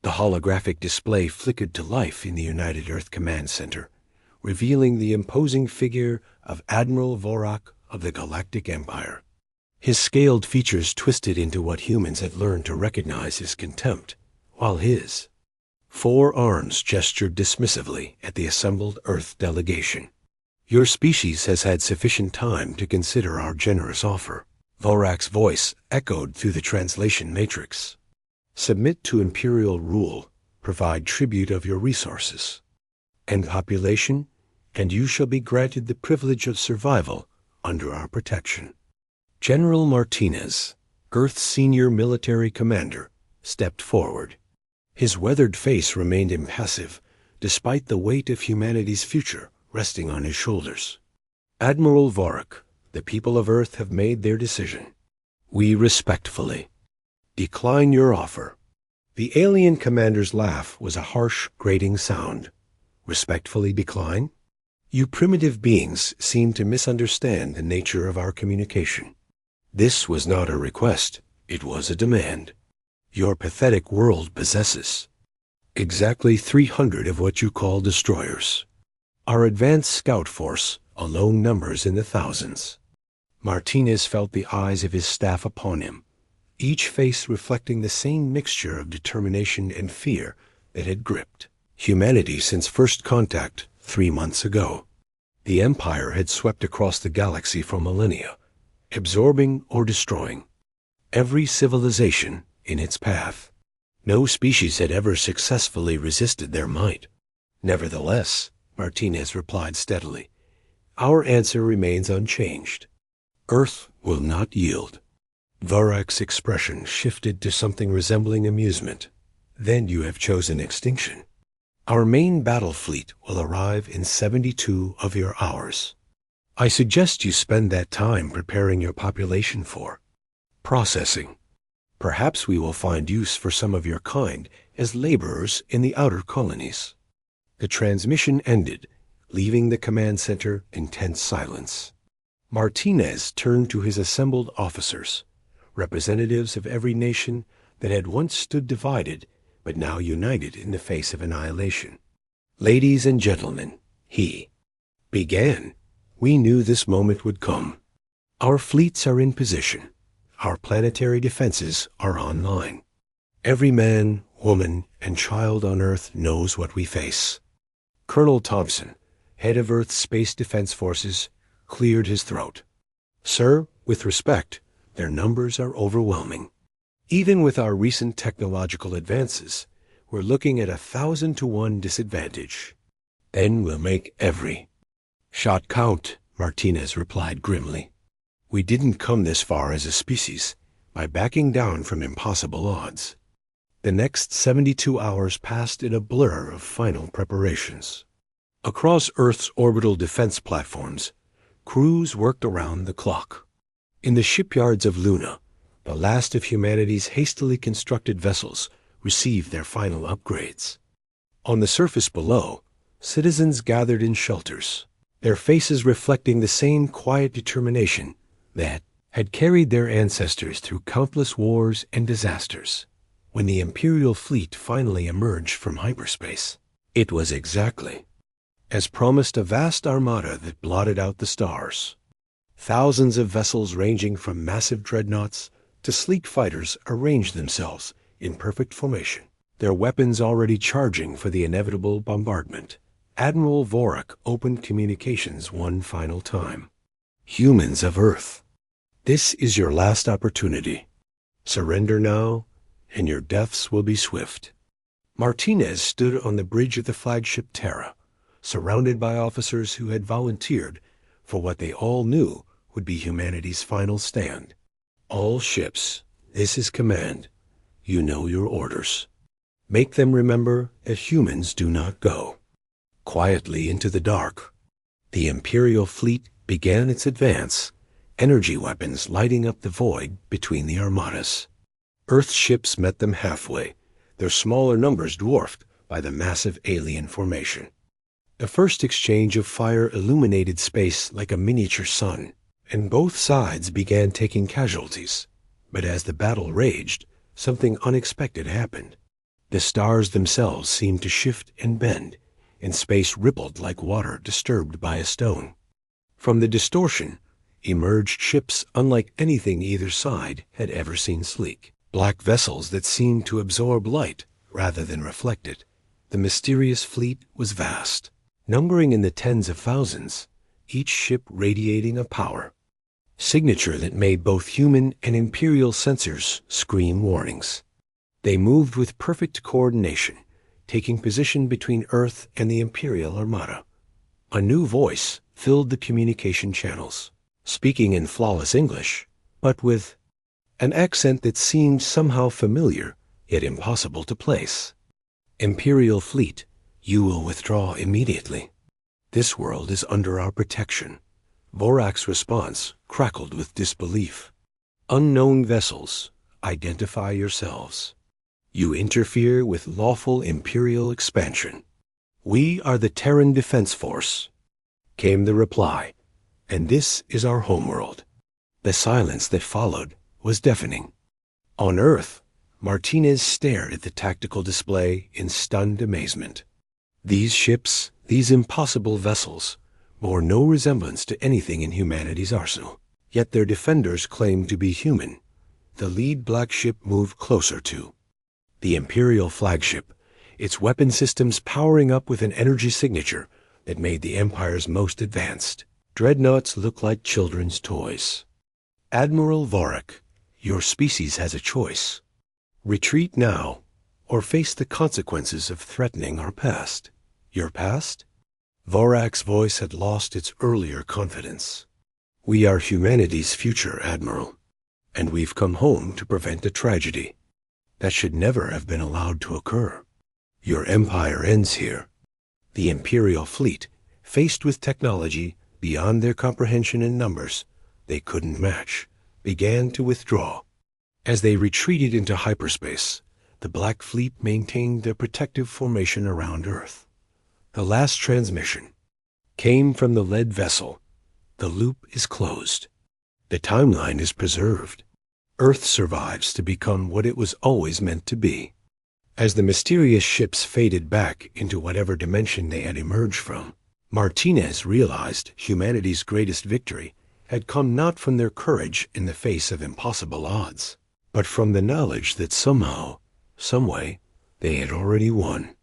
The holographic display flickered to life in the United Earth Command Center, revealing the imposing figure of Admiral Vorak of the Galactic Empire. His scaled features twisted into what humans had learned to recognize as contempt, while his 4 arms gestured dismissively at the assembled Earth delegation. "Your species has had sufficient time to consider our generous offer." Vorak's voice echoed through the translation matrix. "Submit to imperial rule, provide tribute of your resources and population, and you shall be granted the privilege of survival under our protection." General Martinez, Earth's senior military commander, stepped forward. His weathered face remained impassive, despite the weight of humanity's future resting on his shoulders. "Admiral Vorak, the people of Earth have made their decision. We respectfully decline your offer." The alien commander's laugh was a harsh, grating sound. "Respectfully decline? You primitive beings seem to misunderstand the nature of our communication. This was not a request, it was a demand. Your pathetic world possesses exactly 300 of what you call destroyers. Our advanced scout force alone numbers in the thousands." Martinez felt the eyes of his staff upon him, each face reflecting the same mixture of determination and fear that had gripped humanity since first contact 3 months ago. The Empire had swept across the galaxy for millennia, absorbing or destroying every civilization in its path. No species had ever successfully resisted their might. "Nevertheless," Martinez replied steadily, "our answer remains unchanged. Earth will not yield." Vorak's expression shifted to something resembling amusement. "Then you have chosen extinction. Our main battle fleet will arrive in 72 of your hours. I suggest you spend that time preparing your population for processing. Perhaps we will find use for some of your kind as laborers in the outer colonies." The transmission ended, leaving the command center in tense silence. Martinez turned to his assembled officers, representatives of every nation that had once stood divided but now united in the face of annihilation. "Ladies and gentlemen," he began, "we knew this moment would come. Our fleets are in position. Our planetary defenses are online. Every man, woman, and child on Earth knows what we face." Colonel Thompson, head of Earth's Space Defense Forces, cleared his throat. "Sir, with respect, their numbers are overwhelming. Even with our recent technological advances, we're looking at 1,000 to 1 disadvantage. Then we'll make every shot count," Martinez replied grimly. "We didn't come this far as a species by backing down from impossible odds." The next 72 hours passed in a blur of final preparations. Across Earth's orbital defense platforms, crews worked around the clock. In the shipyards of Luna, the last of humanity's hastily constructed vessels received their final upgrades. On the surface below, citizens gathered in shelters, their faces reflecting the same quiet determination that had carried their ancestors through countless wars and disasters. When the Imperial fleet finally emerged from hyperspace, it was exactly as promised, a vast armada that blotted out the stars. Thousands of vessels ranging from massive dreadnoughts to sleek fighters arranged themselves in perfect formation, their weapons already charging for the inevitable bombardment. Admiral Vorak opened communications one final time. "Humans of Earth, this is your last opportunity. Surrender now, and your deaths will be swift." Martinez stood on the bridge of the flagship Terra, surrounded by officers who had volunteered for what they all knew would be humanity's final stand. "All ships, this is command. You know your orders. Make them remember that humans do not go." Quietly into the dark, the Imperial fleet began its advance, energy weapons lighting up the void between the armadas. Earth ships met them halfway, their smaller numbers dwarfed by the massive alien formation. The first exchange of fire illuminated space like a miniature sun, and both sides began taking casualties. But as the battle raged, something unexpected happened. The stars themselves seemed to shift and bend, and space rippled like water disturbed by a stone. From the distortion emerged ships unlike anything either side had ever seen sleek. Black vessels that seemed to absorb light rather than reflect it. The mysterious fleet was vast, numbering in the tens of thousands, each ship radiating a power signature that made both human and imperial sensors scream warnings. They moved with perfect coordination, taking position between Earth and the Imperial Armada. A new voice filled the communication channels, speaking in flawless English, but with an accent that seemed somehow familiar, yet impossible to place. Imperial fleet, you will withdraw immediately. This world is under our protection. Vorak's response crackled with disbelief. Unknown vessels, identify yourselves. You interfere with lawful imperial expansion. We are the Terran Defense Force, came the reply, and this is our homeworld. The silence that followed was deafening. On Earth, Martinez stared at the tactical display in stunned amazement. These ships, these impossible vessels, bore no resemblance to anything in humanity's arsenal. Yet their defenders claimed to be human. The lead black ship moved closer to the Imperial flagship, its weapon systems powering up with an energy signature that made the Empire's most advanced. Dreadnoughts looked like children's toys. Admiral Vorak, your species has a choice. Retreat now, or face the consequences of threatening our past. Your past? Vorak's voice had lost its earlier confidence. We are humanity's future, Admiral, and we've come home to prevent a tragedy that should never have been allowed to occur. Your empire ends here. The Imperial fleet, faced with technology beyond their comprehension in numbers they couldn't match, began to withdraw. As they retreated into hyperspace, the Black Fleet maintained their protective formation around Earth. The last transmission came from the lead vessel. The loop is closed. The timeline is preserved. Earth survives to become what it was always meant to be. As the mysterious ships faded back into whatever dimension they had emerged from, Martinez realized humanity's greatest victory had come not from their courage in the face of impossible odds, but from the knowledge that somehow, someway, they had already won.